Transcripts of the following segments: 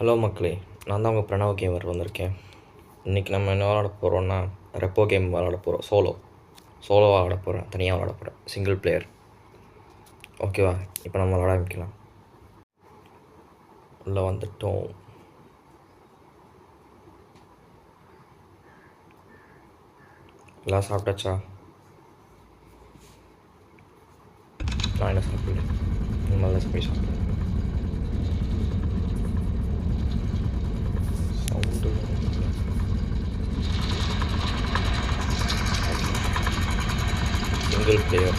Hello மக்களே, நான் தான் உங்கள் பிரணவ் கேமர் வந்திருக்கேன். இன்றைக்கி நம்ம என்ன விளாட போகிறோன்னா ரெப்போ கேம் விளாட போகிறோம். சோலோவாக விளாட போகிறேன், தனியாக விளாட போகிறேன், சிங்கிள் பிளேயர். ஓகேவா? இப்போ நம்ம விளாட ஆரம்பிக்கலாம். உள்ளே வந்துட்டோம். எல்லாம் சாப்பிட்டாச்சா? நான் என்ன சாப்பிடல, நல்லா போய் சாப்பிடுவேன். Sound single player.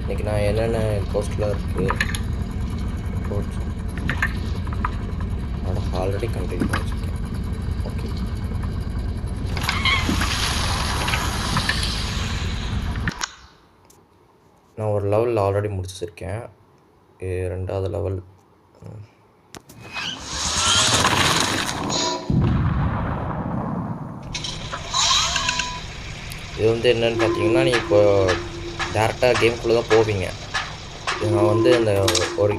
இன்றைக்கி நான் என்னென்ன கோஸ்டில் இருக்குது ஆல்ரெடி கண்டினியூ வச்சுருக்கேன். ஓகே, நான் ஒரு லெவலில் ஆல்ரெடி முடிச்சிருக்கேன். ரெண்டாவது லெவல். இது வந்து என்னென்னு பார்த்தீங்கன்னா, நீங்கள் இப்போ டேரெக்டாக கேம்குள்ளே தான் போவீங்க. நான் வந்து இந்த ஒரு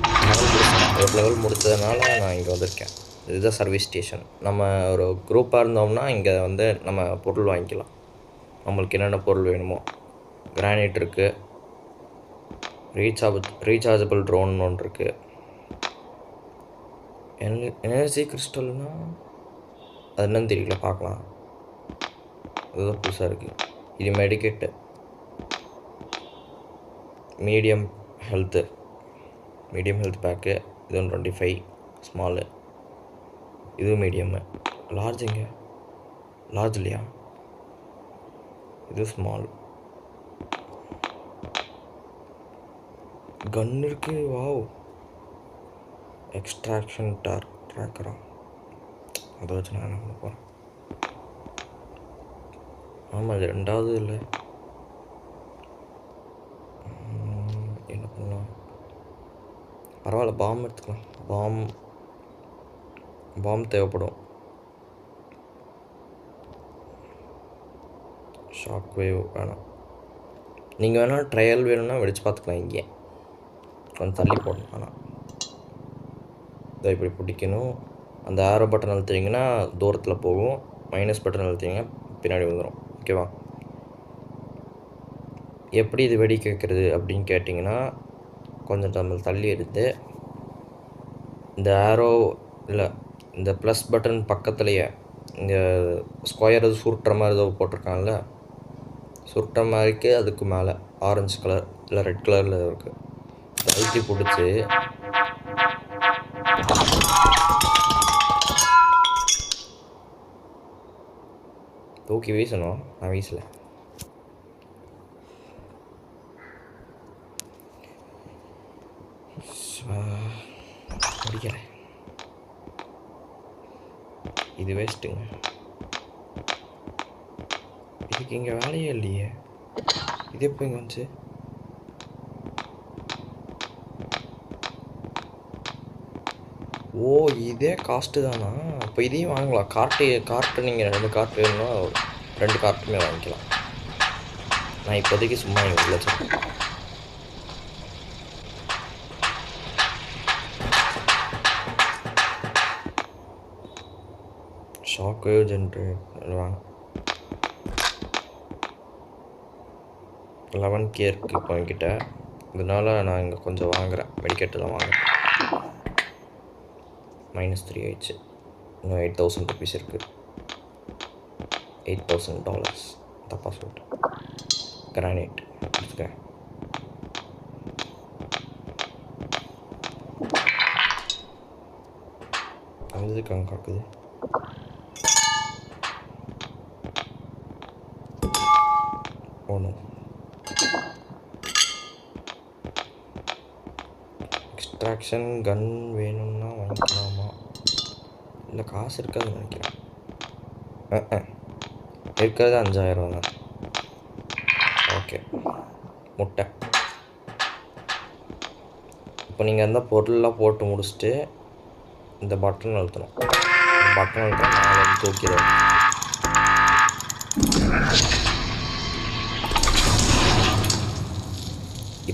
லெவல் முடித்ததுனால நான் இங்கே வந்திருக்கேன். இதுதான் சர்வீஸ் ஸ்டேஷன். நம்ம ஒரு குரூப்பாக இருந்தோம்னா இங்கே வந்து நம்ம பொருள் வாங்கிக்கலாம். நம்மளுக்கு என்னென்ன பொருள் வேணுமோ. கிரானைட் இருக்குது, ரீசார்ஜபிள் ட்ரோன் ஒன்று இருக்குது. எனர்ஜி கிறிஸ்டல்னால் அது என்னன்னு தெரியல, பார்க்கலாம். அதுதான் புதுசாக இருக்குது. இது மெடிக்கெட்டு, மீடியம் ஹெல்த் பேக்கு. இது 25 ஸ்மாலு, இது மீடியம்மு. லார்ஜ் இல்லையா? இது ஸ்மால். கன் இருக்குது. வாவ், எக்ஸ்ட்ராக்ஷன் ட்ராக்கரா? அதை வச்சு நான் என்ன பண்ண போகிறேன்? ஆமாம், இது ரெண்டாவது இல்லை. என்ன பண்ணலாம்? பரவாயில்ல, பாம் எடுத்துக்கலாம். பாம் தேவைப்படும். ஷாக் வேவ் வேணாம். நீங்கள் வேணால் ட்ரையல் வேணும்னா வெடிச்சு பார்த்துக்கலாம். இங்கே கொஞ்சம் தள்ளி போடணும். ஆனால் இதை இப்படி பிடிக்கணும். அந்த ஆரோ பட்டன் அழுத்திங்கன்னா தூரத்தில் போகும், மைனஸ் பட்டன் அழுத்திங்கன்னா பின்னாடி வந்துடும். ஓகேவா? எப்படி இது வெடிக்க வைக்கிறது அப்படின்னு கேட்டிங்கன்னா, கொஞ்சம் நம்ம தள்ளி எடுத்து இந்த ஆரோ இல்லை இந்த ப்ளஸ் பட்டன் பக்கத்துலேயே இங்கே ஸ்கொயர் அது சுருட்டுற மாதிரி ஏதோ போட்டிருக்காங்கல்ல, சுருட்டுற மாதிரிக்கு அதுக்கு மேலே ஆரஞ்சு கலர் இல்லை ரெட் கலரில் இருக்குது. அழுத்தி பிடிச்சி தூக்கி வீசணும். நான் வீசலை. முடிக்கலை. இது வேஸ்ட்டுங்க. இதுக்கு இங்கே வேலையே இல்லையே. இது எப்போ இங்கே வந்துச்சு? ஓ, இதே காஸ்ட்டு தானா? அப்போ இதையும் வாங்கலாம். கார்ட்டு நீங்கள் 2 கார்ட் வேணும்னா 2 கார்ட்டுமே வாங்கிக்கலாம். நான் இப்போதைக்கு சும்மா இங்கே உள்ள வச்சுருக்கேன். ஷாக் வேவ் ஜென்ரேட்டர் வாங்க. 11K இருக்குது இப்போ என்கிட்ட. இதனால் நான் இங்கே கொஞ்சம் வாங்குகிறேன். மெடிக்கெட்டு தான் வாங்குகிறேன். -3 ஆயிடுச்சு. இன்னும் 8000 ருபீஸ் இருக்குது. $8,000. தப்பாக சொல்லிட்டேன். கிரானைட் எடுத்துக்கிறேன். அது எதுக்கு அங்கே காக்குது? ஒன்றும் எக்ஸ்ட்ராக்ஷன் கன் வேணும்னா வாங்கிக்கலாமா? இல்லை காசு இருக்காதுன்னு நினைக்கிறேன். இருக்கிறது 5000 தான். ஓகே, முட்டை. இப்போ நீங்கள் அந்த பொருளெலாம் போட்டு முடிச்சுட்டு இந்த பட்டன் அழுத்தணும். பட்டன் அழுத்தா நான் தூக்கிடுவேன்.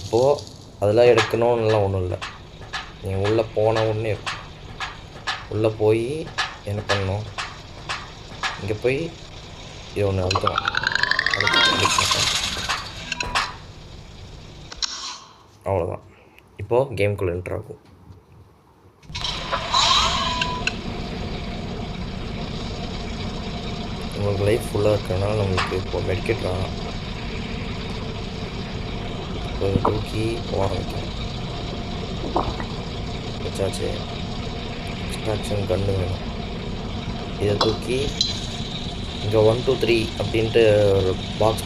இப்போது அதெல்லாம் எடுக்கணும்னுலாம் ஒன்றும் இல்லை. நீங்கள் உள்ளே போன உடனே இருக்கும். உள்ளே போய் என்ன பண்ணணும், இங்கே போய் இது ஒன்று அழுத்தணும். அவ்வளோதான். இப்போது கேம்குள்ளே என்ட்ரு ஆகும். உங்களுக்கு லைஃப் ஃபுல்லாக இருக்கிறனால நம்மளுக்கு இப்போ மெடிக்கேட் வேணாம். இப்போ தூக்கி போக ஆரம்பிக்கணும். வச்சாச்சு. எக்ஸ்ட்ராக்ஷன் கன்று வேணும். இதை தூக்கி இங்கே 1 2 3 அப்படின்ட்டு ஒரு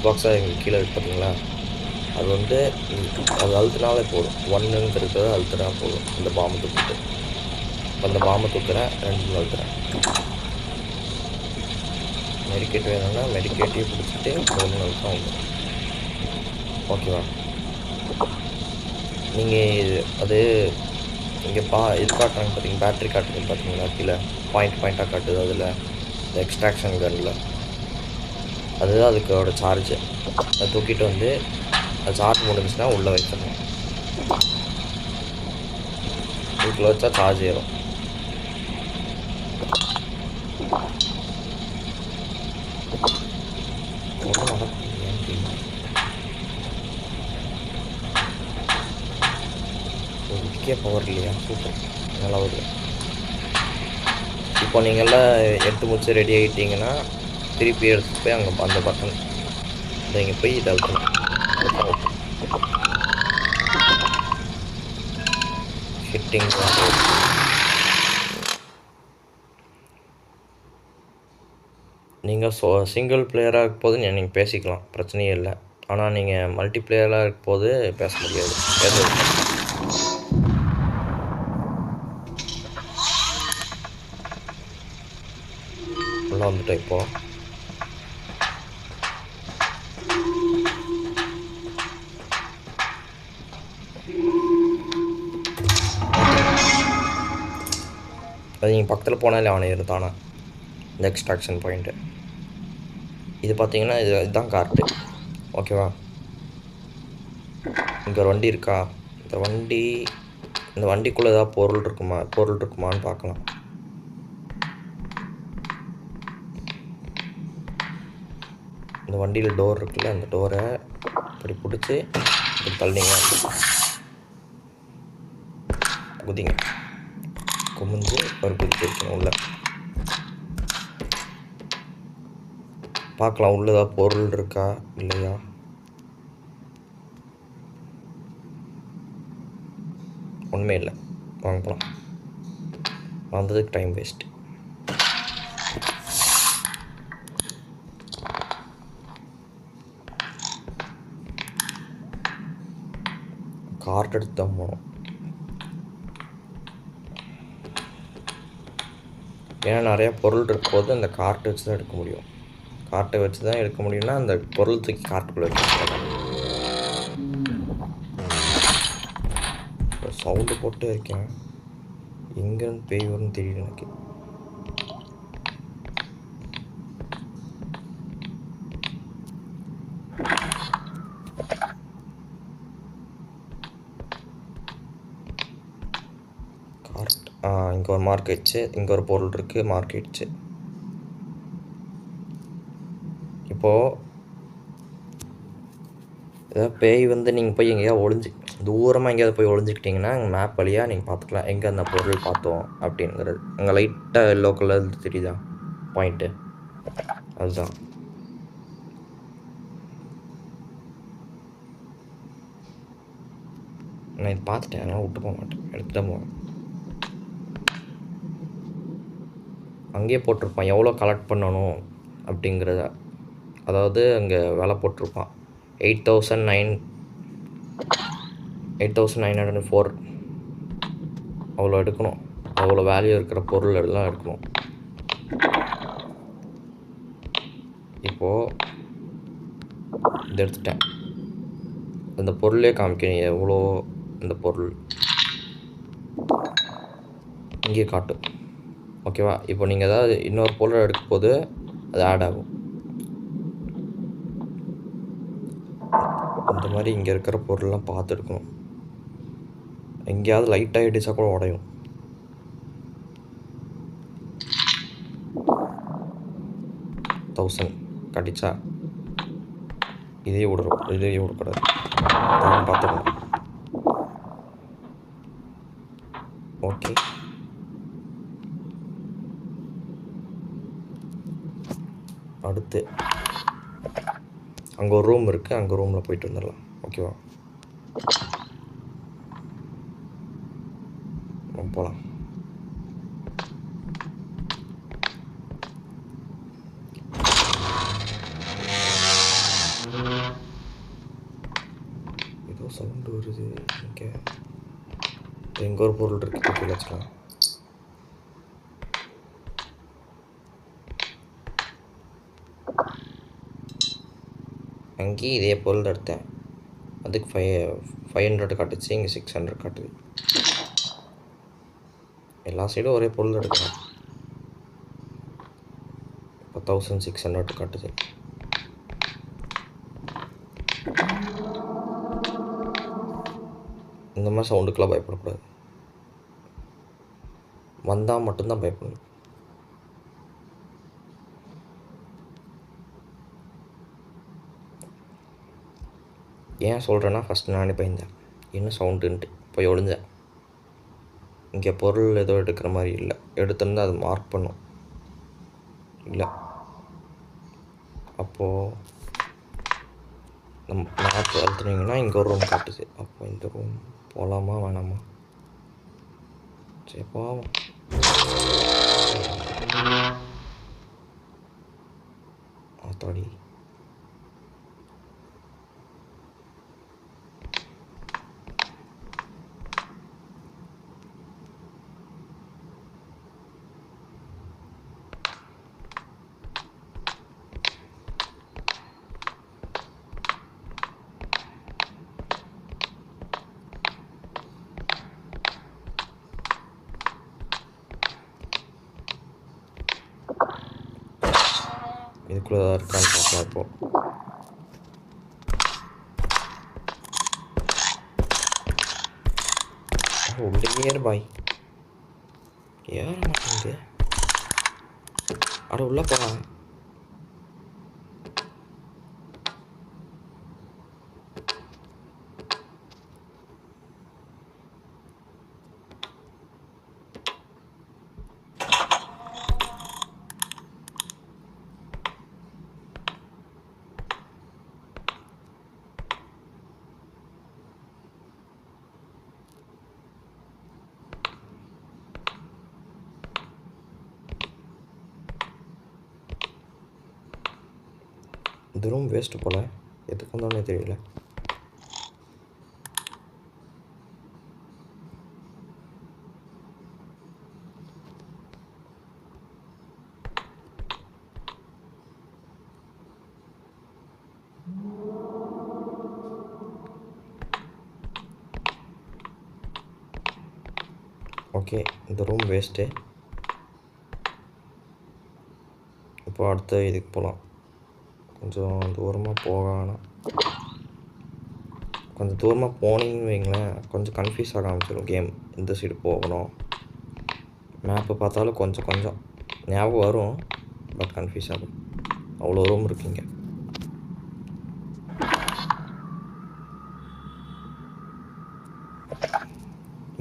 பாக்ஸாக எங்கள் கீழே பார்த்தீங்களா, அது வந்து அது அழுத்தினாலே போதும். 1ங்கிறது அழுத்தினா போதும். இந்த பாம்பை தூக்கிட்டு இப்போ அந்த பாம்பை தூக்குறேன், 2 அழுத்துறேன். மெடிக்கேட் வேணும்னா மெடிக்கேட்டையும் பிடிச்சிட்டு 1 அழுத்தம் வந்துடும். ஓகேவா? நீங்கள் அது இங்கே இது காட்டுறாங்க பார்த்தீங்க, பேட்ரி காட்டுறது பார்த்தீங்களா, கீழே பாயிண்ட்டாக காட்டுது. அதில் இந்த எக்ஸ்ட்ராக்ஷன் கன்னில் அதுதான் அதுக்கோட சார்ஜு. அதை தூக்கிட்டு வந்து அது சார்ஜ் முடிஞ்சுன்னா உள்ளே வைக்கணும். இதுக்குள்ளே வச்சா சார்ஜ் ஏறும். இதுக்கே பவர் இல்லையா? சூப்பர், நல்லா வருது. இப்போ நீங்கள்லாம் எடுத்து முடிச்சு ரெடி ஆகிட்டிங்கன்னா திருப்பி எடுத்துகிட்டு போய் அங்கே அந்த பட்டன் இங்கே போய் இதை அழுத்தணும். ஹிட்டிங் நீங்கள் சிங்கிள் பிளேயராக இருக்கும் போது நீங்கள் பேசிக்கலாம், பிரச்சனையே இல்லை. ஆனால் நீங்கள் மல்டி பிளேயராக இருக்கும் போது பேச முடியாது. உள்ளே வந்துட்டோம். இப்போது அது நீங்கள் பக்கத்தில் போனாலே அவனை இருந்தானா இந்த எக்ஸ்ட்ராக்ஷன் பாயிண்ட்டு. இது பார்த்தீங்கன்னா இதுதான் கார்ட்டு. ஓகேவா? இங்கே ஒரு வண்டி இருக்கா? இந்த வண்டிக்குள்ளே ஏதாவது பொருள் இருக்குமான்னு பார்க்கலாம். இந்த வண்டியில் டோர் இருக்குல்ல, அந்த டோரை இப்படி பிடிச்சி இப்படி தள்ளிங்க, குதிங்க, குமிஞ்சு ஒரு குதிச்சு வைக்கணும். உள்ள பார்க்கலாம் உள்ள ஏதாவது பொருள் இருக்கா இல்லையா. ஒன்றுமே இல்லை, வாங்க போகலாம். வந்ததுக்கு டைம் வேஸ்ட்டு. கார்ட் எடுத்து தான் போகணும். ஏன்னா நிறையா பொருள் இருக்கும்போது அந்த கார்ட்டை வச்சு தான் எடுக்க முடியும். கார்ட்டை வச்சு தான் எடுக்க முடியும்னா அந்த பொருள் தூக்கி கார்ட்டுக்குள்ளே வச்சு சவுண்டு போட்டு இருக்கேன். எங்கேருந்து பேய் வரும்னு தெரியல எனக்கு. கார்ட் இங்கே ஒரு மார்க் ஆயிடுச்சு. இங்கே ஒரு பொருள் இருக்குது, மார்க் ஆயிடுச்சு. இப்போது ஏதாவது பேய் வந்து நீங்கள் போய் எங்கேயாவது தூரமாக எங்கேயாவது போய் ஒளிஞ்சிக்கிட்டிங்கன்னா மேப் வழியாக நீங்கள் பார்த்துக்கலாம் எங்கே அந்த பொருள் பார்த்தோம் அப்படிங்கிறது. அங்கே லைட்டாக எல்லோ கலர் தெரியுதா பாயிண்ட்டு, அதுதான். நான் இது பார்த்துட்டேன், அதனால் விட்டு போக மாட்டேன், எடுத்து தான் போவேன். அங்கேயே போட்டிருப்பான் எவ்வளோ கலெக்ட் பண்ணணும் அப்படிங்கிறத. அதாவது அங்கே விலை போட்டிருப்பான் 8,904. அவ்வளோ எடுக்கணும். அவ்வளோ வேல்யூ இருக்கிற பொருள் எல்லாம் எடுக்கணும். இப்போது இது எடுத்துட்டேன். அந்த பொருளே காமிக்கணும் எவ்வளோ இந்த பொருள் இங்கே காட்டும். ஓகேவா? இப்போ நீங்கள் ஏதாவது இன்னொரு பொருள் எடுக்கும் போது அது ஆட் ஆகும். இந்த மாதிரி இங்கே இருக்கிற பொருள்லாம் பார்த்து எடுக்கணும். எங்கேயாவது லைட்டாக இடிச்சா கூட உடையும். தௌசண்ட் கடிச்சா இதையே விடக்கூடாது. பார்த்துக்கணும். ஓகே, அடுத்து அங்கே ஒரு ரூம் இருக்குது, அங்கே ரூமில் போயிட்டு வந்துடலாம். ஓகேவா, போகலாம். ஏதோ சவுண்டு வருது. எங்கே ஒரு பொருள் இருக்குது, வச்சுக்கலாம். அங்கேயும் இதே பொருள் எடுத்தேன், அதுக்கு 500 காட்டுச்சு, இங்கே 600 காட்டுது. எல்லா சைடும் ஒரே பொருள் எடுக்கலாம். இப்போ 1600 காட்டுது. இந்த மாதிரி சவுண்டுக்கெலாம் பயப்படக்கூடாது. வந்தால் மட்டும்தான் பயப்படணும். ஏன் சொல்கிறேன்னா, ஃபஸ்ட்டு நானே பயந்தேன், என்ன சவுண்டுன்ட்டு போய் ஒளிஞ்சேன். இங்கே பொருள் ஏதோ எடுக்கிற மாதிரி இல்லை. எடுத்திருந்தால் அது மார்க் பண்ணும், இல்லை. அப்போது நம்ம மேப் அழுத்துனீங்கன்னா இங்கே ஒரு ரூம் காட்டுது. அப்போ இந்த ரூம் போகலாமா வேணாமா? சரி போவோம். ஆத்தாடி, இதுக்குள்ளே தான் இருக்கான்னு பார்க்கலாம். இப்போ உள்ளே பாய் ஏற மாட்டேங்குது. அட உள்ளே போகலாம். இந்த ரூம் வேஸ்ட்டு போல், எதுக்கு வந்தோடனே தெரியல. ஓகே, இந்த ரூம் வேஸ்ட்டு. இப்போ அடுத்த இதுக்கு போகலாம். கொஞ்சம் தூரமாக போகணும். கொஞ்சம் தூரமாக போனீங்கன்னு வைங்களேன், கொஞ்சம் கன்ஃபியூஸ் ஆக ஆரம்பிச்சிடும் கேம். இந்த சைடு போகணும். மேப்பு பார்த்தாலும் கொஞ்சம் ஞாபகம் வரும், பட் கன்ஃபியூஸ் ஆகும். அவ்வளோ ரூம் இருக்குங்க.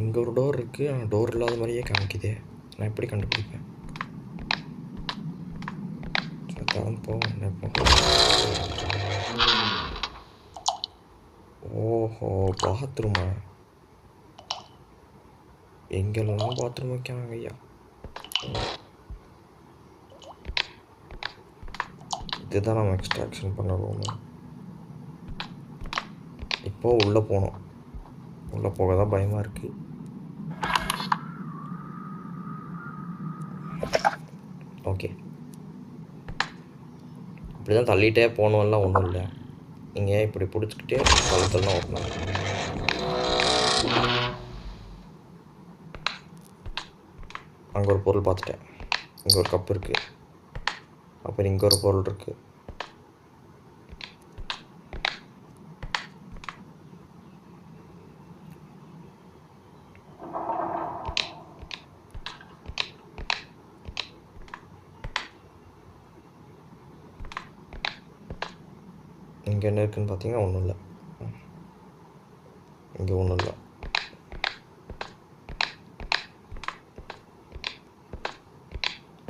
இங்கே ஒரு டோர் இருக்குது, ஆனால் டோர் இல்லாத மாதிரியே காமிக்குதே. நான் எப்படி கண்டுபிடிப்பேன்? ஓஹோ, பாத்ரூமா? எங்கெல்லாம் பாத்ரூம் வைக்கிறாங்க ஐயா. இதுதான் நம்ம எக்ஸ்ட்ராக்ஷன் பண்ண ரூம். இப்போ உள்ளே போகணும். உள்ளே போக தான் பயமாக இருக்குது. ஓகே, இப்படி தான் தள்ளிகிட்டே போகணும்லாம் ஒன்றும் இல்லை. நீங்கள் இப்படி பிடிச்சிக்கிட்டே தள்ளலாம் ஓட்டலாம். அங்கே ஒரு பொருள் பார்த்துட்டேன். இங்கே ஒரு கப் இருக்குது. அப்புறம் இங்கே ஒரு பொருள் இருக்குது. இங்கே என்ன இருக்குதுன்னு பார்த்தீங்கன்னா ஒன்றும் இல்லை, இங்கே ஒன்றும் இல்லை.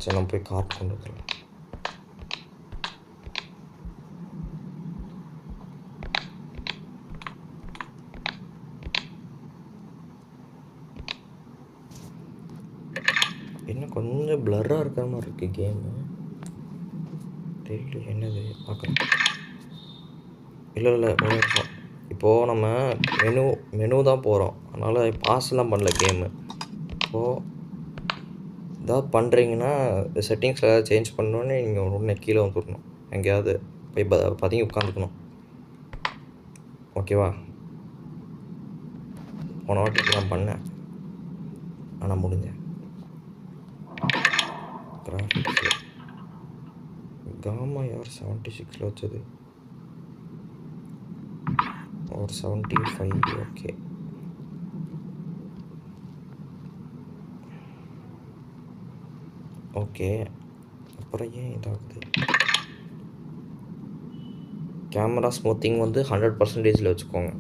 சரி நம்ம போய் கார்ட் கொண்டு வந்துடலாம். என்ன கொஞ்சம் பிளர்ராக இருக்கிற மாதிரி இருக்குது கேமு, தெரியல என்னது பார்க்குறேன். இல்லை ஒரு நிமிஷம். இப்போது நம்ம மெனு தான் போகிறோம், அதனால் பாஸ்லாம் பண்ணல கேமு. இப்போது ஏதாவது பண்ணுறீங்கன்னா செட்டிங்ஸில் ஏதாவது சேஞ்ச் பண்ணோன்னே நீங்கள் உடனே கீழே வந்துடணும், எங்கேயாவது போய் பதுங்கி உட்காந்துக்கணும். ஓகேவா? போன வாட்டி நான் பண்ணேன், ஆனால் முடிஞ்சேன். கிராஃபிக்ஸு காமா யார் 76 வச்சது? ஒரு 75. Okay, okay. அப்புறம் ஏன் இதாகுது? கேமரா ஸ்மூத்திங் வந்து 100% வச்சுக்கோங்க,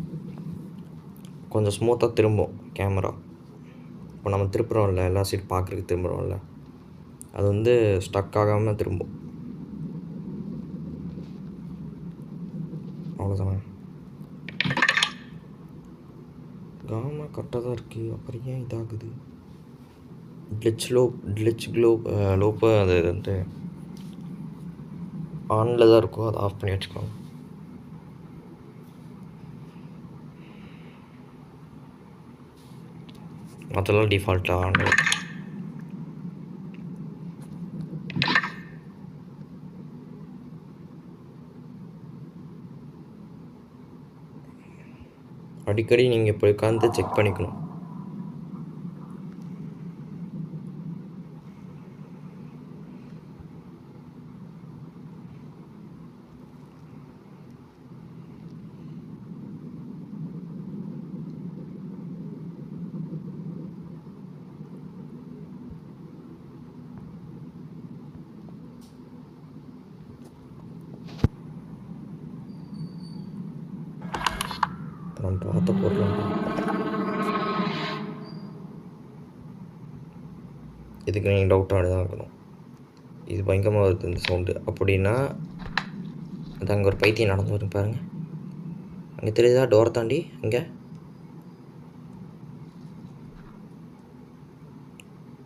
கொஞ்சம் ஸ்மூத்தாக திரும்பும் கேமரா. இப்போ நம்ம திருப்புறோம்ல, எல்லா சைட் பார்க்குறதுக்கு திரும்புகிறோம்ல, அது வந்து ஸ்டக் ஆகாமல் திரும்பும். அவ்வளோதானே, காமா கரெக்டாக தான் இருக்குது. அப்புறம் ஏன் இதாகுது? கிளிச் லோப்பு அது வந்து ஆனில் தான் இருக்கும், அதை ஆஃப் பண்ணி வச்சுக்கோங்க. மற்றெல்லாம் டிஃபால்ட்டாக ஆனில். அடிக்கடி நீங்கள் போய் உட்காந்து செக் பண்ணிக்கணும். நம்ம பார்த்த பொருள் இதுக்கு நீங்கள் டவுட்டாக தான் இருக்கணும். இது பயங்கரமாக வருது இந்த சவுண்டு. அப்படின்னா அது அங்கே ஒரு பைத்தியம் நடந்து வரும் பாருங்கள், அங்கே தெரியுதா டோரை தாண்டி? அங்கே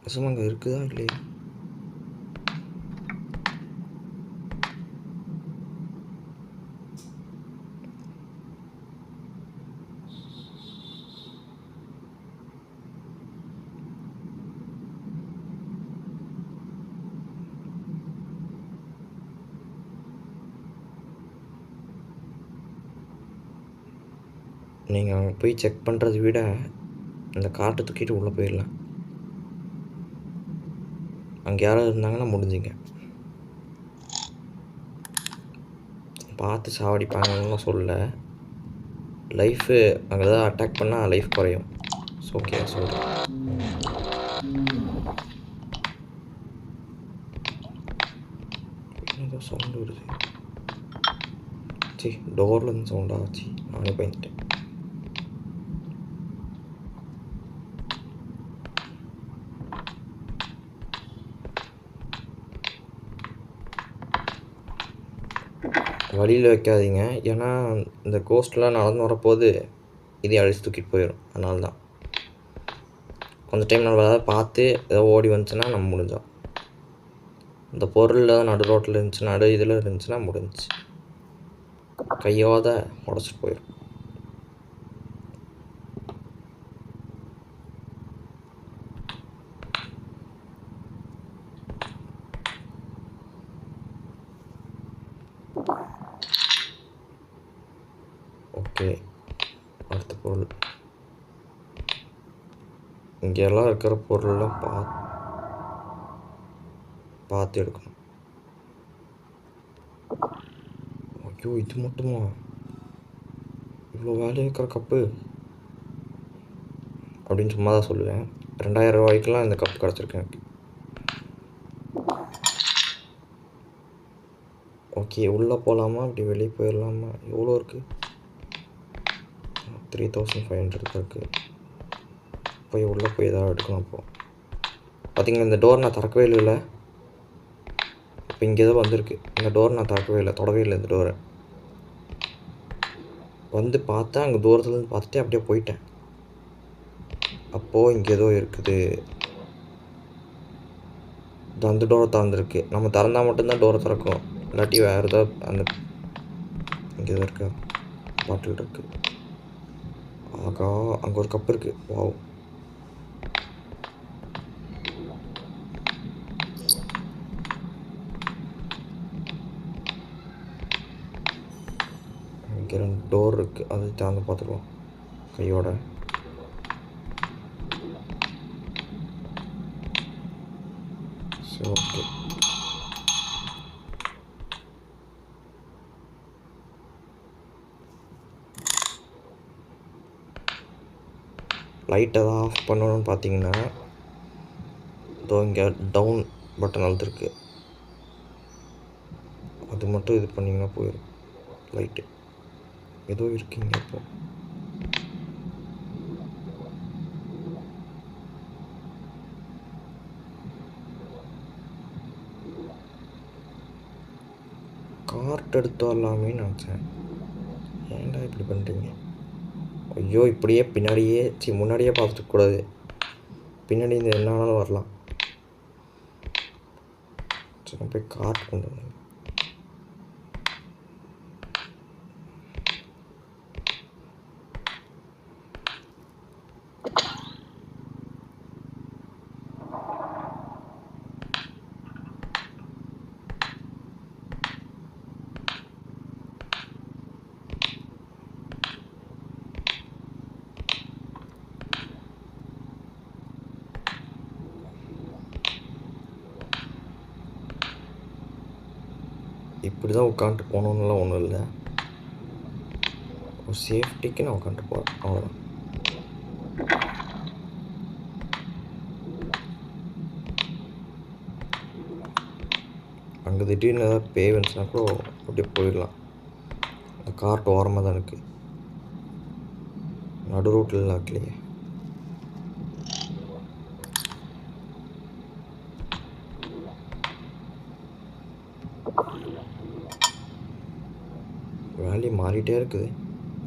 நிஜமாக அங்கே இருக்குதா இல்லையா? நீங்கள் அங்கே போய் செக் பண்ணுறதை விட இந்த காட்டை தூக்கிட்டு உள்ளே போயிடலாம். அங்கே யாராவது இருந்தாங்கன்னா முடிஞ்சுங்க, பார்த்து சாவடிப்பாங்கன்னு சொல்லலை. லைஃபு அங்கே தான் அட்டாக் பண்ணால் லைஃப் குறையும். ஸோ ஓகே சொல்கிறேன். ஏதோ சவுண்டு வருது. சரி, டோர்லேருந்து சவுண்ட் ஆச்சு, நானே பயந்துட்டேன். வழியில் வைக்காதீங்க, ஏன்னா இந்த கோஸ்ட்லாம் நடந்து வரப்போது இதே அழிச்சு தூக்கிட்டு போயிடும். அதனால தான் கொஞ்சம் டைம் நம்ம ஏதாவது பார்த்து ஏதோ ஓடி வந்துச்சுன்னா நம்ம முடிஞ்சோம். இந்த பொருளில் நடு ரோட்டில் இருந்துச்சு, நடு இதில் இருந்துச்சுன்னா முடிஞ்சிச்சு, கையோட உடச்சிட்டு போயிடும். ஓகே, அடுத்த பொருள். இங்கெல்லாம் இருக்கிற பொருளெல்லாம் பார்த்து எடுக்கணும். ஐயோ, இது மட்டுமா இவ்வளோ வேலை இருக்கிற கப்பு அப்படின்னு சும்மா தான் சொல்லுவேன். 2000 ரூபாய்க்கெலாம் இந்த கப்பு கிடச்சிருக்கு எனக்கு. ஓகே, உள்ளே போகலாமா அப்படி வெளியே போயிடலாமா? எவ்வளோ இருக்குது? 3500 இருக்குது. போய் உள்ளே போய் ஏதாவது எடுக்கணும். அப்போது பார்த்திங்கன்னா இந்த டோர் நான் திறக்கவே இல்லைல்ல. இப்போ இங்கே தான் வந்திருக்கு. இந்த டோர் நான் திறக்கவே இல்லை, தொடவே இல்லை இந்த டோரை. வந்து பார்த்தா அங்கே தூரத்துலேருந்து பார்த்துட்டு அப்படியே போயிட்டேன். அப்போது இங்கே ஏதோ இருக்குது. இது அந்த டோரை திறந்துருக்கு. நம்ம திறந்தால் மட்டும்தான் டோரை திறக்கும், இல்லாட்டி வேறு ஏதாவது. அந்த இங்கே தான் இருக்கா பாட்டில் இருக்குது. ஆகா, அங்கே ஒரு கப் இருக்குது. வாவ், இங்கே 2 டோர் இருக்குது. அதை திறந்து பார்த்துருவோம் கையோட. சரி, ஓகே. லைட்டை தான் ஆஃப் பண்ணணும்னு பார்த்தீங்கன்னா இதோ இங்கே டவுன் பட்டன் அழுத்திருக்கு. அது மட்டும் இது பண்ணிங்கன்னா போயிடும் லைட்டு. ஏதோ இருக்குங்க. இப்போ கார்ட் எடுத்து வரலாமே நினச்சேன். ஏன்டா இப்படி பண்ணுறீங்க? ஐயோ, இப்படியே பின்னாடியே முன்னாடியே பார்த்துக்கூடாது. பின்னாடி இந்த என்ன வேணாலும் வரலாம். சரி, போய் கார்ட் கொண்டு வந்து. இப்படி தான் உட்காந்துட்டு போகணுன்னுலாம் ஒன்றும் இல்லை. ஒரு சேஃப்டிக்கு நான் உட்காந்துட்டு போகிறேன், அவ்வளோதான். அங்கே திடீர்னு ஏதாவது பேய் வந்துச்சுன்னா கூட அப்படியே போயிடலாம். அந்த கார்ட் ஓரமாக தான் இருக்குது, நடு ரோட்டில் ஆக்கலையே. வேல்யூ மாறிட்டே இருக்குது.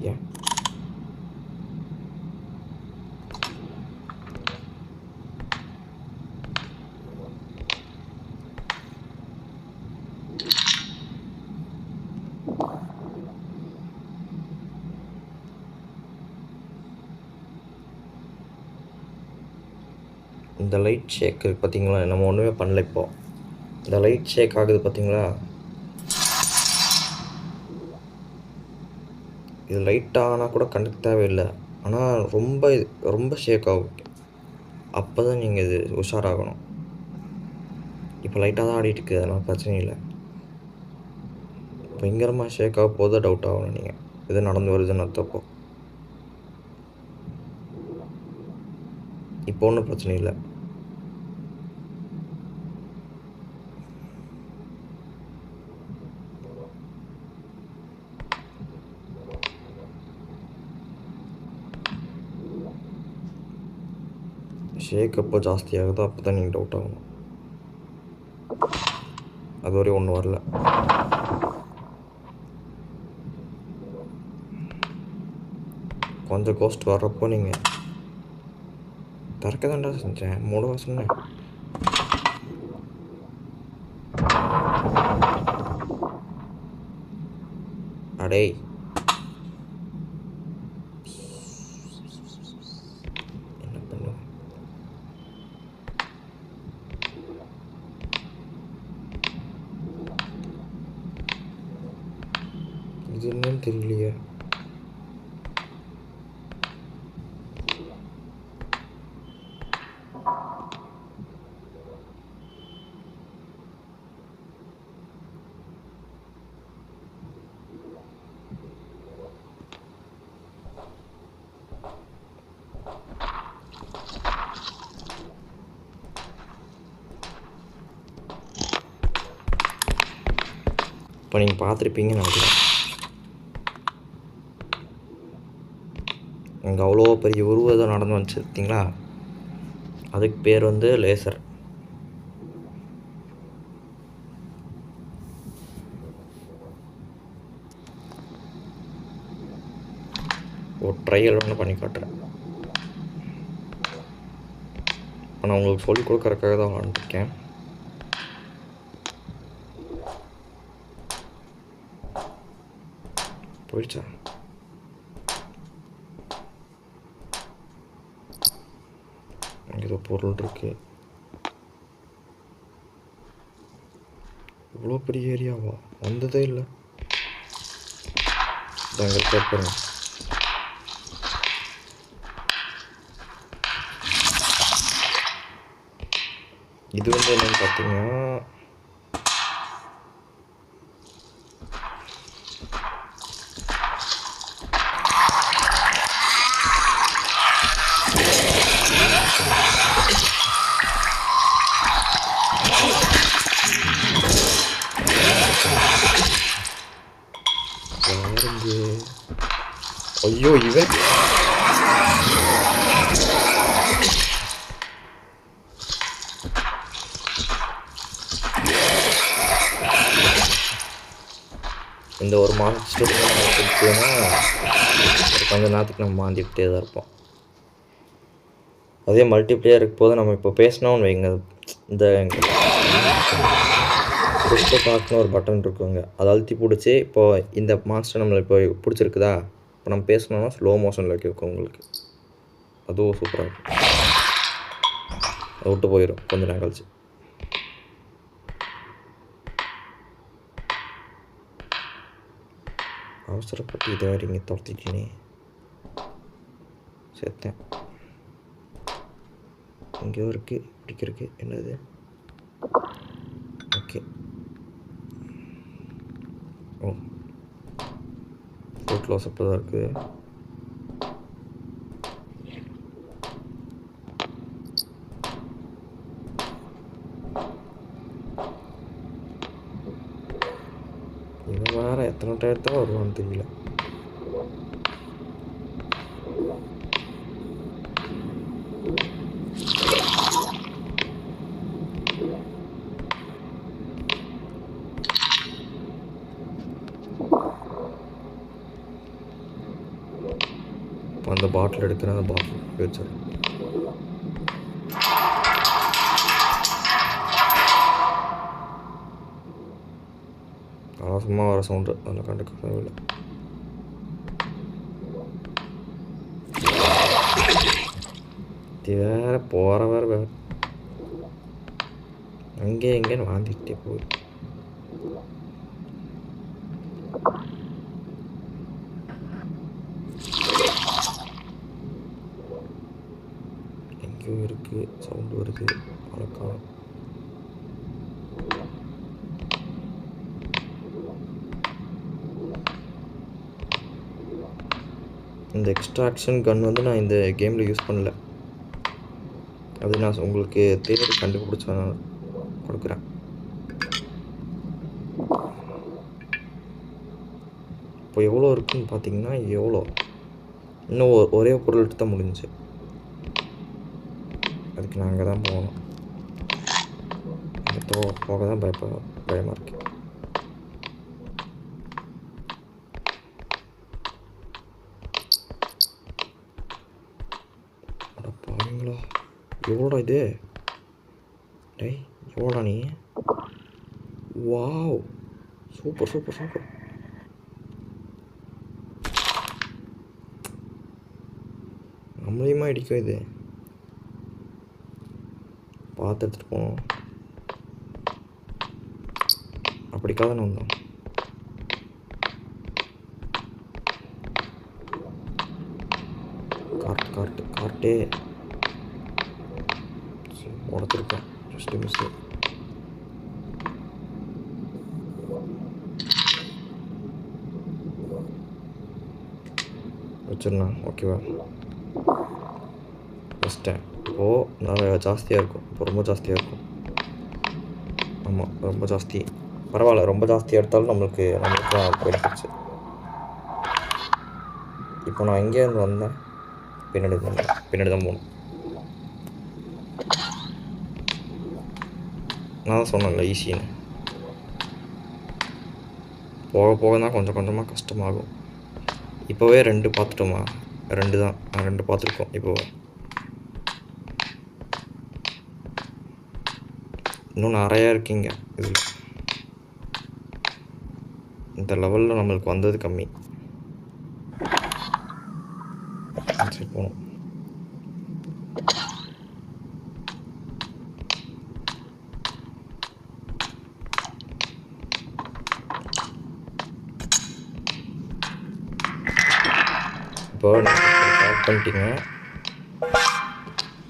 ஏன்? இந்த லைட் ஷேக் இருக்குது பார்த்தீங்களா? நம்ம ஒன்றுமே பண்ணல. இப்போது இந்த லைட் ஷேக் ஆகுது பார்த்தீங்களா? இது லைட்டாக ஆனால் கூட கண்டுக்க தேவையில்லை, ஆனால் ரொம்ப ஷேக் ஆகும். அப்போ தான் நீங்கள் இது உஷாராகணும். இப்போ லைட்டாக தான் ஆடிட்டு இருக்குது, அதனால் பிரச்சனை இல்லை. பயங்கரமாக ஷேக் ஆக போதும் டவுட் ஆகணும் நீங்கள் எது நடந்து வருதுன்னு அர்த்தப்போ. இப்போ ஒன்றும் பிரச்சனை இல்லை. ஷேக் எப்போ ஜாஸ்தி ஆகுதோ அப்போ தான் நீங்கள் டவுட் ஆகணும். அது வரையும் ஒன்றும் வரல. கொஞ்சம் கோஸ்ட் வர்றப்போ நீங்கள் திறக்க தான்டா செஞ்சேன், மூடவா சொன்னேன். அடே, என்ன பண்ண? இது என்னன்னு தெரியலையே. இப்போ நீங்கள் பார்த்துருப்பீங்கன்னு நினைக்கிறேன். இங்கே அவ்வளோ பெரிய உருவம் நடந்து வந்துச்சு பார்த்தீங்களா, அதுக்கு பேர் வந்து லேசர். ஒரு ட்ரையல் ஒன்று பண்ணி காட்டுறேன். இப்போ நான் உங்களுக்கு சொல்லிக் கொடுக்குறதுக்காக தான் விளாண்டுருக்கேன். போயிடுச்சா? ஏதோ பொருள் இருக்கு. இவ்வளோ பெரிய ஏரியாவா? வந்ததே இல்லை. அங்கே பாருங்க. இது வந்து என்னன்னு பார்த்தீங்கன்னா, ஐயோ இவன் இந்த ஒரு மாஸ்டர் கொடுத்தோன்னா கொஞ்ச நேரத்துக்கு நம்ம மாந்திக்கிட்டே தான் இருப்போம். அதே மல்டிப்ளேயர் இருக்கும் போது நம்ம இப்போ பேசினோன்னு வைங்க, இந்த புஷ்ப பார்க்குன்னு ஒரு பட்டன் இருக்குங்க, அதை அழுத்தி பிடிச்சி இப்போது இந்த மாஸ்டர் நம்மளை இப்போ பிடிச்சிருக்குதா, இப்போ நம்ம பேசணுன்னா ஸ்லோ மோஷனில் கேட்கும் உங்களுக்கு. அதுவும் சூப்பராக இருக்கும். அது விட்டு போயிடும் கொஞ்ச நேரம் கழிச்சு. அவசரப்பட்டு இதை வேறு இங்கே துரத்திட்டேனே, செத்தேன். எங்கேயோ இருக்குது பிடிக்கிறதுக்கு. என்னது? ஓகே. ஓ, ஃபுட் லாஸ் அப்போ தான் இருக்குது. இவன் வேறு எத்தனை டயத்தான் வருவான்னு தெரியல. அந்த பாட்டில் எடுக்கிறேன், அந்த பாட்டில் வச்சிடறேன். ஆனால் சும்மா வர சவுண்டு அதில் கண்டுக்க தேவையில்லை. இது வேறு போகிற வேறு அங்கே எங்கேன்னு வாந்திக்கிட்டே போகுது. எங்கேயோ இருக்குது, சவுண்டு வருது. வழக்கம் இந்த எக்ஸ்ட்ராக்ஷன் கன் வந்து நான் இந்த கேமில் யூஸ் பண்ணல. அது நான் உங்களுக்கு தேடி கண்டுபிடிச்ச கொடுக்குறேன். இப்போ எவ்வளோ இருக்குதுன்னு பார்த்தீங்கன்னா, எவ்வளோ இன்னும் ஒரே பொருள் எடுத்து தான் முடிஞ்சிச்சு. அதுக்கு நான் அங்கே தான் போகணும். போக தான் பயமாக இருக்கு. அட பாருங்களா, எவ்வளோடா இது? டேய் எவ்வளோடா நீ? Wow, super super super. நம்மளையுமா இடிக்கும் இது? பார்த்து எடுத்துகிட்டு போனோம். அப்படிக்காக தானே வந்தோம். கார்ட்டே உடச்சிருக்கேன். Just miss. வச்சிடலாம். ஓகேவா? வச்சிட்டேன். இப்போது நிறைய ஜாஸ்தியாக இருக்கும். இப்போ ரொம்ப ஜாஸ்தியாக இருக்கும். ஆமாம், ரொம்ப ஜாஸ்தி. பரவாயில்ல, ரொம்ப ஜாஸ்தியாக எடுத்தாலும் நம்மளுக்கு தான் பெனிஃபிட்ஸு. இப்போ நான் எங்கேருந்து வந்தேன்? பின்னாடி தான் போகணும். நான் தான் சொன்னேன்ல ஈஸின்னு. போக போக தான் கொஞ்சம் கொஞ்சமாக கஷ்டமாகும். இப்போவே 2 பார்த்துட்டோமா? 2 தான். 2 பார்த்துருக்கோம் இப்போவே. இன்னும் நிறையா இருக்கீங்க இதில். இந்த லெவலில் நம்மளுக்கு வந்தது கம்மி. சரி போகணும். இப்போ ஆட் பண்ணிட்டீங்க,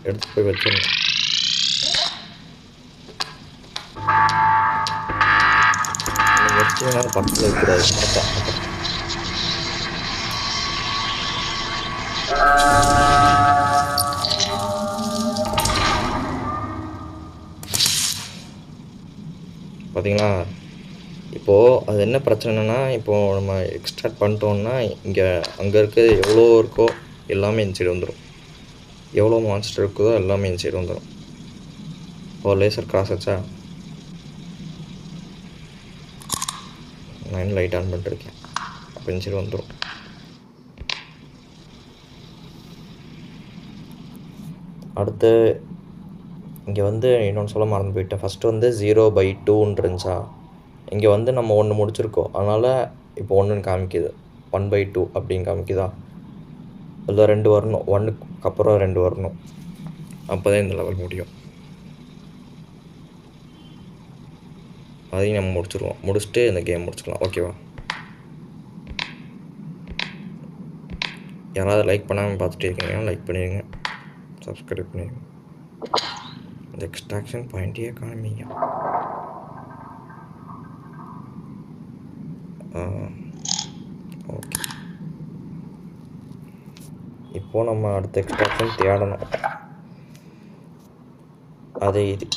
எடுத்து போய் வச்சிடணும். நீங்கள் வச்சிங்கன்னா பக்கத்தில் இருக்கக்கூடாது. பார்த்தீங்களா? இப்போது அது என்ன பிரச்சனைனா, இப்போது நம்ம எக்ஸ்ட்ராக்ட் பண்ணிட்டோம்னா இங்கே அங்கே இருக்க எவ்வளோ இருக்கோ எல்லாமே இந்த சைடு வந்துடும். எவ்வளோ மான்ஸ்டர் இருக்குதோ எல்லாமே இந்த சைடு வந்துடும். இப்போ லேசர் கிராஸ் ஆச்சா? நான் லைட் ஆன் பண்ணிட்டுருக்கேன். அப்போ இந்த சைடு வந்துடும். அடுத்து இங்கே வந்து இன்னொன்று சொல்ல மறந்து போயிட்டேன். ஃபஸ்ட்டு வந்து 0/2 இருந்துச்சா? இங்கே வந்து நம்ம 1 முடிச்சிருக்கோம். அதனால் இப்போ 1ன்னு காமிக்குது. 1/2 அப்படின்னு காமிக்குதா? அதில் 2 வரணும். 1க்கு அப்புறம் 2 வரணும். அப்போ தான் இந்த லெவல் முடியும். அதையும் நம்ம முடிச்சிடுவோம். முடிச்சுட்டு இந்த கேம் முடிச்சுக்கலாம். ஓகேவா? யாராவது லைக் பண்ணாமல் பார்த்துட்டு இருக்கீங்கன்னா லைக் பண்ணிடுங்க, சப்ஸ்கிரைப் பண்ணிடுங்க. இந்த எக்ஸ்ட்ராக்ஷன் பாயிண்ட்டே காமிங்க. ஓகே, இப்போது நம்ம அடுத்த எக்ஸ்ட்ராக்ஷன் தேடணும். அதே இது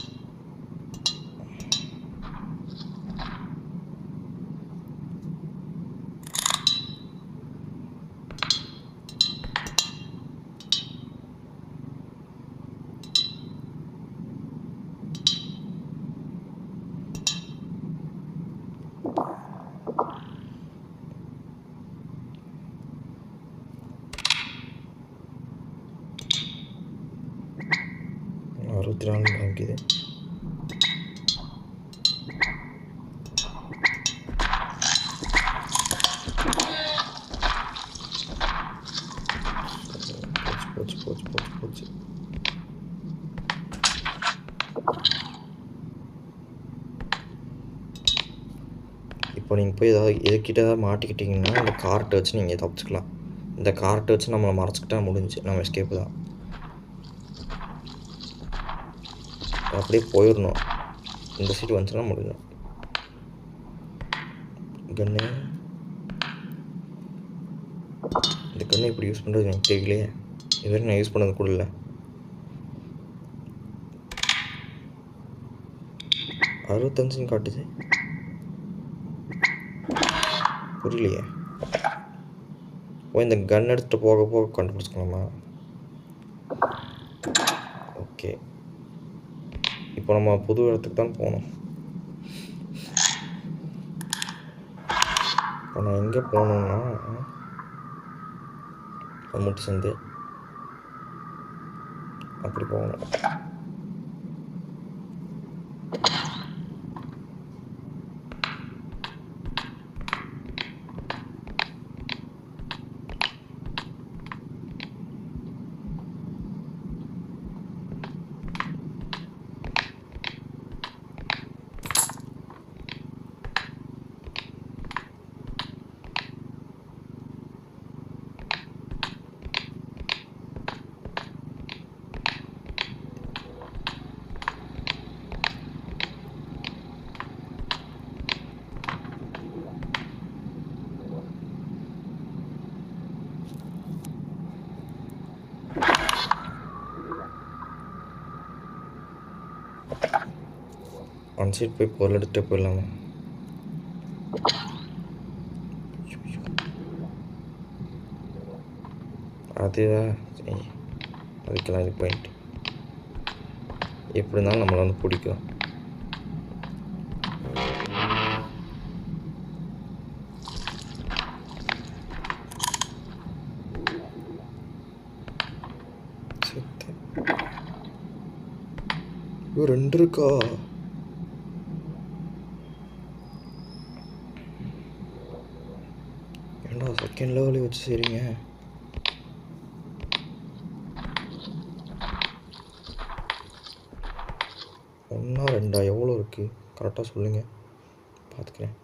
இருபத்தி 4 காமிக்குது. போச்சு. இப்போ நீங்கள் போய் எதுக்கிட்ட ஏதாவது மாட்டிக்கிட்டிங்கன்னா இந்த கார்ட்டை வச்சு நீங்கள் தப்பிச்சுக்கலாம். இந்த கார்ட்டை வச்சு நம்மளை மறைச்சிக்கிட்டா முடிஞ்சு, நம்ம எஸ்கேப்பு தான். அப்படியே போயிடணும். இந்த சைடு வந்துச்சுன்னா முடியும். கன்று, இந்த கன்று இப்படி யூஸ் பண்ணுறது எனக்கு தெரியலையே. இது வரைக்கும் நான் யூஸ் பண்ணது கூட இல்லை. 65 காட்டுது, புரியலையே. இந்த கன் எடுத்துகிட்டு போக போக கண்டுபிடிச்சிக்கலாமா? ஓகே, இப்போ நம்ம புது இடத்துக்கு தான் போகணும். இப்போ நான் எங்கே போகணுன்னா முட்டு சந்து அப்படி போகணும். ஒன் சைட் போய் பொருள் எடுத்துகிட்டு போயிடலாமா? அது அதுக்கெல்லாம் இது பாயிண்ட் எப்படி இருந்தாலும் நம்மளை வந்து பிடிக்கும். ரெண்டு இருக்கா? ஏண்டா செகண்ட் லெவலே வச்சு சரிங்க. ஒன்றா ரெண்டா எவ்வளோ இருக்குது கரெக்டாக சொல்லுங்கள், பார்த்துக்கிறேன்.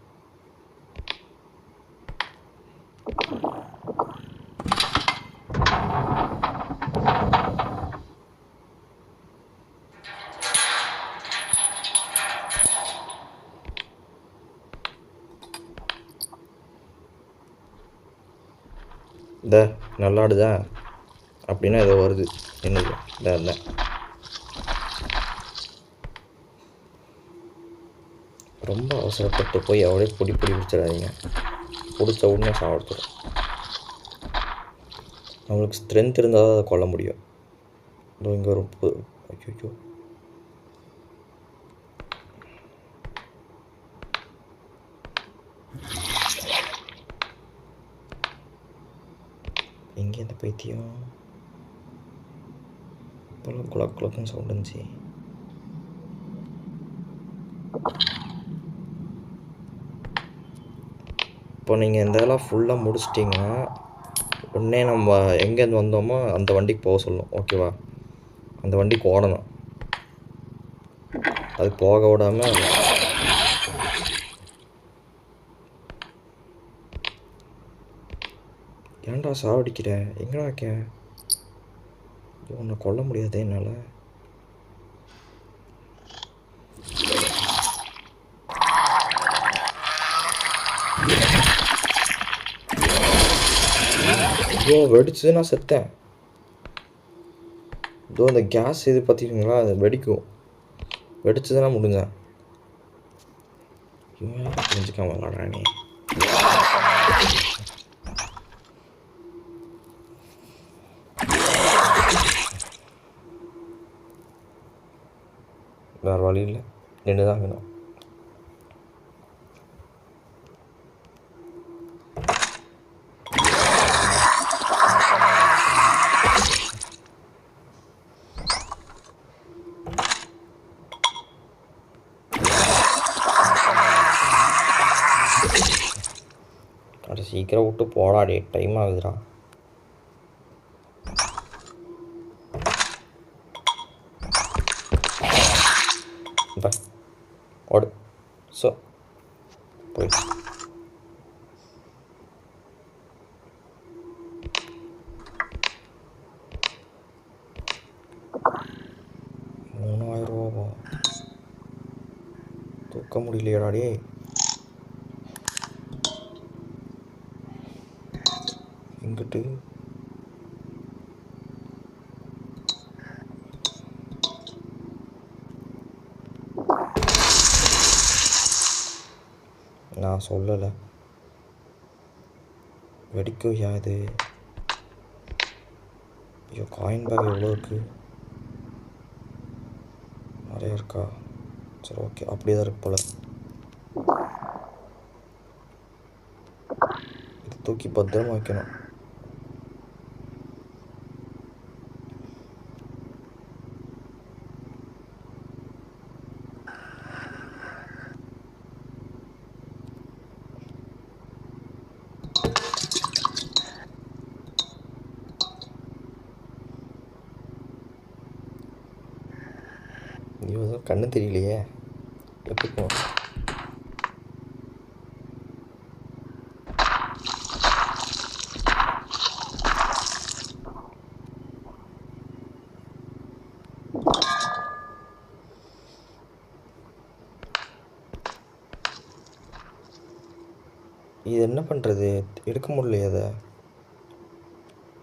இந்த நல்லாடுதா அப்படின்னா ஏதோ வருது. என்னது? இந்த ரொம்ப அவசரப்பட்டு போய் அவளே பொடி பிடிச்சிடாதீங்க. பிடிச்ச உடனே சாப்பிடுறோம். நம்மளுக்கு ஸ்ட்ரென்த் இருந்தால் தான் அதை கொல்ல முடியும். இதோ இங்கே ஒரு ஐயோ எங்கே இந்த பைத்தியம்? இப்போல்லாம் குளக்குன்னு சவுண்ட் இருந்துச்சு. இப்போ நீங்கள் இந்த இதெல்லாம் ஃபுல்லாக முடிச்சிட்டிங்கன்னா உடனே நம்ம எங்கேருந்து வந்தோமோ அந்த வண்டிக்கு போக சொல்லணும். ஓகேவா? அந்த வண்டிக்கு ஓடணும். அது போக விடாமல் ஏன்டா சாவடிக்கிற? எங்கடா இருக்க? உன்னை கொல்ல முடியாதே என்னால். ஐயோ வெடிச்சு நான் செத்தேன். இதோ அந்த கேஸ் இது பார்த்திங்களா, அது வெடிக்கும். வெடிச்சதுன்னா முடிஞ்சேன். புரிஞ்சுக்காம விளாடுறானே. வேறு வழி இல்லை, நின்று தான் வேணும். அது சீக்கிரம் விட்டு போடாடே, டைம் ஆகுதுடா. ஓடு. ஸோ போய் 3000 ரூபாவா? தூக்க முடியலையடாடே. எங்கிட்டு நான் சொல்லலை. வெடிக்கும் யாது? ஐயோ காயின் பேக் எவ்வளோ இருக்குது? நிறைய இருக்கா? சரி ஓகே, அப்படியே தான் இருக்கு போல். இது தூக்கி பத்திரமா வைக்கணும். ஐயோ கண்ணு தெரியலையே, எப்படி போகும்? இது என்ன பண்ணுறது? எடுக்க முடியலையே அதை.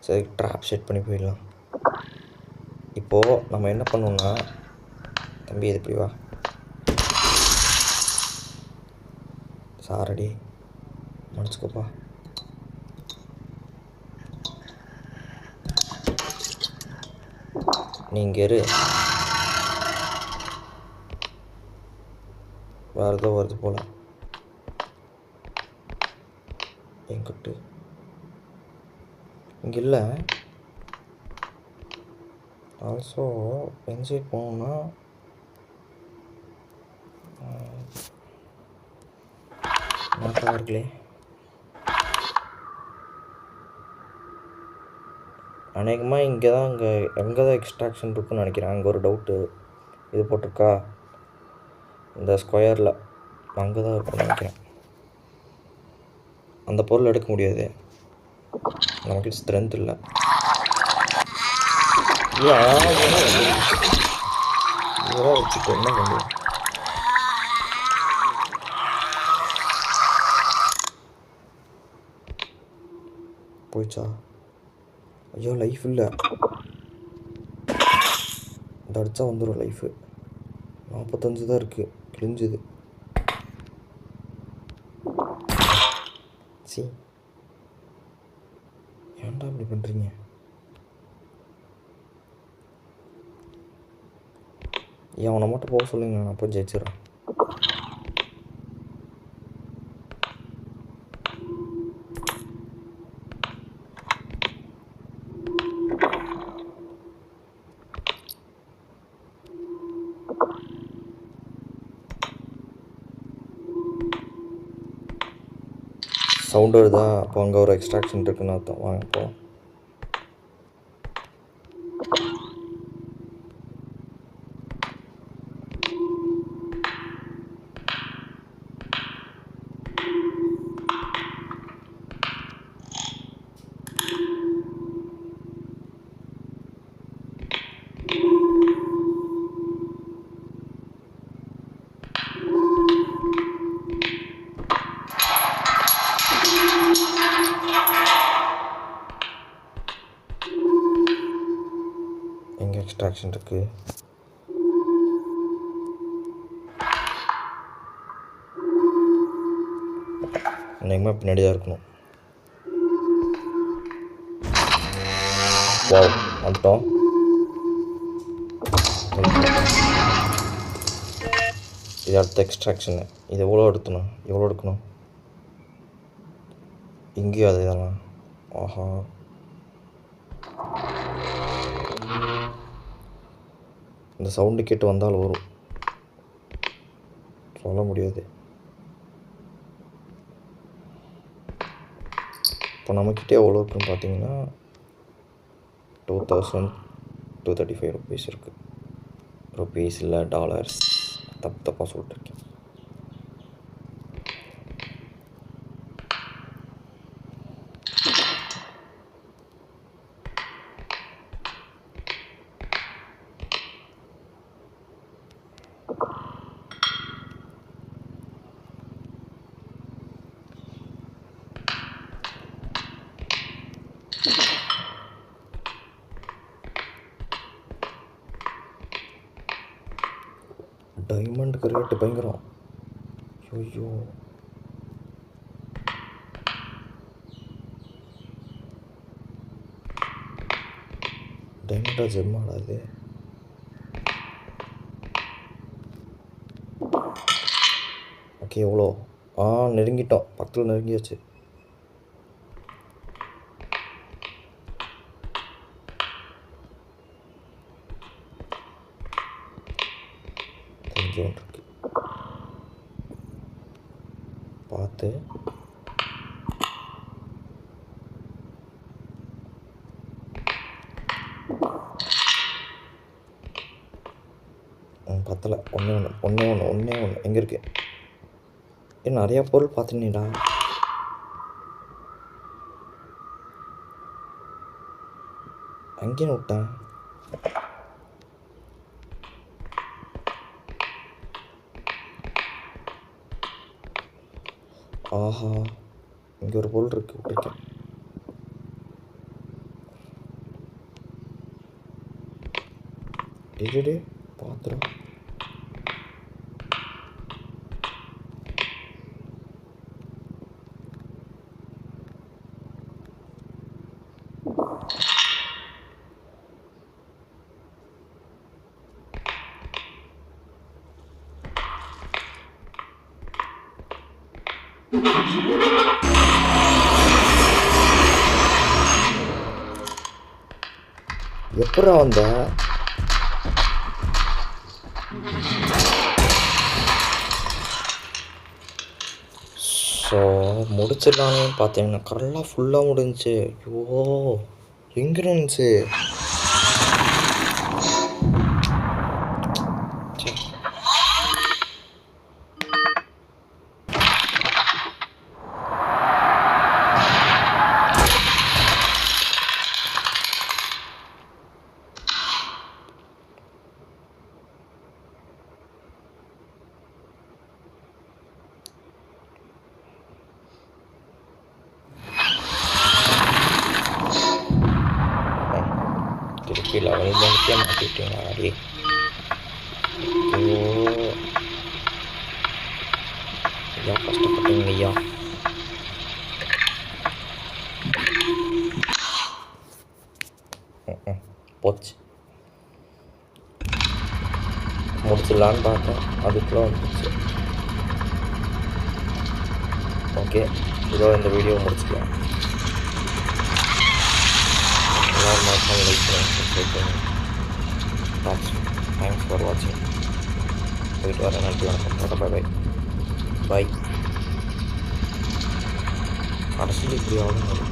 சரி ட்ராப் செட் பண்ணி போயிடலாம். இப்போது நம்ம என்ன பண்ணோம்னா, தம்பி இது எப்படி வா, சாரடி மன்னிச்சுக்கோப்பா. நீங்கள் இரு. வேறு ஏதோ வருது போல். என்கிட்ட இங்கே இல்லை. ஆல்சோ இன்சைட் போகணுன்னா நாட்டாக இருக்குல்லே. அநேகமாக இங்கே தான் எக்ஸ்ட்ராக்ஷன் இருக்குன்னு நினைக்கிறேன். அங்கே ஒரு டவுட்டு இது போட்டிருக்கா இந்த ஸ்கொயரில், அங்கே தான் இருக்குன்னு நினைக்கிறேன். அந்த பொருள் எடுக்க முடியாது, நமக்கு ஸ்ட்ரென்த் இல்லை. இதெல்லாம் வச்சுட்டு என்ன பண்ணுவோம்? போயிடுச்சா? ஐயோ லைஃப் இல்லை. இந்த அடித்தா வந்துடும் லைஃபு. 45 தான் இருக்குது. கிழிஞ்சுது. சரி, ஏன்டா இப்படி பண்ணுறீங்க? ஏன் அவனை மட்டும் போக சொல்லுங்க, நான் அப்போ ஜெயிச்சிடறேன். சவுண்டு வருதா? அப்போ அங்கே ஒரு எக்ஸ்ட்ராக்ஷன் இருக்குன்னு அர்த்தம். வாங்க போ. எங்கே எக்ஸ்ட்ராக்ஷன் இருக்குது? அநேகமாக பின்னாடி தான் இருக்கணும். வாவ், வந்துட்டோம். இது அடுத்த எக்ஸ்ட்ராக்ஷனு. இது எவ்வளோ எடுக்கணும்? இங்கேயும் அதே தானா? ஆஹா, இந்த சவுண்டு கேட்டு வந்தால் வரும், சொல்ல முடியாது. இப்போ நம்மக்கிட்டே எவ்வளோ இருக்குன்னு பார்த்தீங்கன்னா 2235 ருபீஸ் இருக்குது. ருபீஸ் இல்லை, டாலர்ஸ். தப்பாக சொல்லிட்டுருக்கேன். டைமண்டுக்கு ரேட்டு பயங்கரம். ஐயோ, டைமண்டா ஜெம்மாடா இது? ஓகே, எவ்வளோ? நெருங்கிட்டோம், பக்கத்தில் நெருங்கியாச்சு. தெரிஞ்சு ஒன்று இருக்கு, பார்த்து. பத்தலை. ஒன்றே ஒன்று எங்கே இருக்கு? ஏன் நிறையா பொருள் பார்த்துனேடா. அங்கேயும் விட்டேன். ஆஹா, இங்கே ஒரு பொருள் இருக்கு, விட்டுருக்கேன். டே பார்த்துடும். எப்படா வந்த? ஸோ முடிச்சிடலான்னு பார்த்தீங்கன்னா கரெக்டாக ஃபுல்லாக முடிஞ்சிச்சு. ஐயோ எங்கே இருந்துச்சு? திருப்பி லெவல் பண்ணிக்கே மாற்றிட்டீங்க அடி. ஐயோ ஐயா கஷ்டப்பட்டீங்க ஐயா. போச்சு. முடிச்சிடலான்னு பார்த்தேன், அதுக்குள்ளே வந்துச்சு. ஓகே, இதோ இந்த வீடியோ முடிச்சுக்கலாம். எல்லாரும் மறக்காம லைக் பண்ணுங்க, சப்ஸ்கிரைப் பண்ணுங்க. தேங்க்ஸ் ஃபார் வாட்சிங். போயிட்டு வரேன். நன்றி, வணக்கம். பாய் பாய். கடைசியில் இப்படி ஆகும்.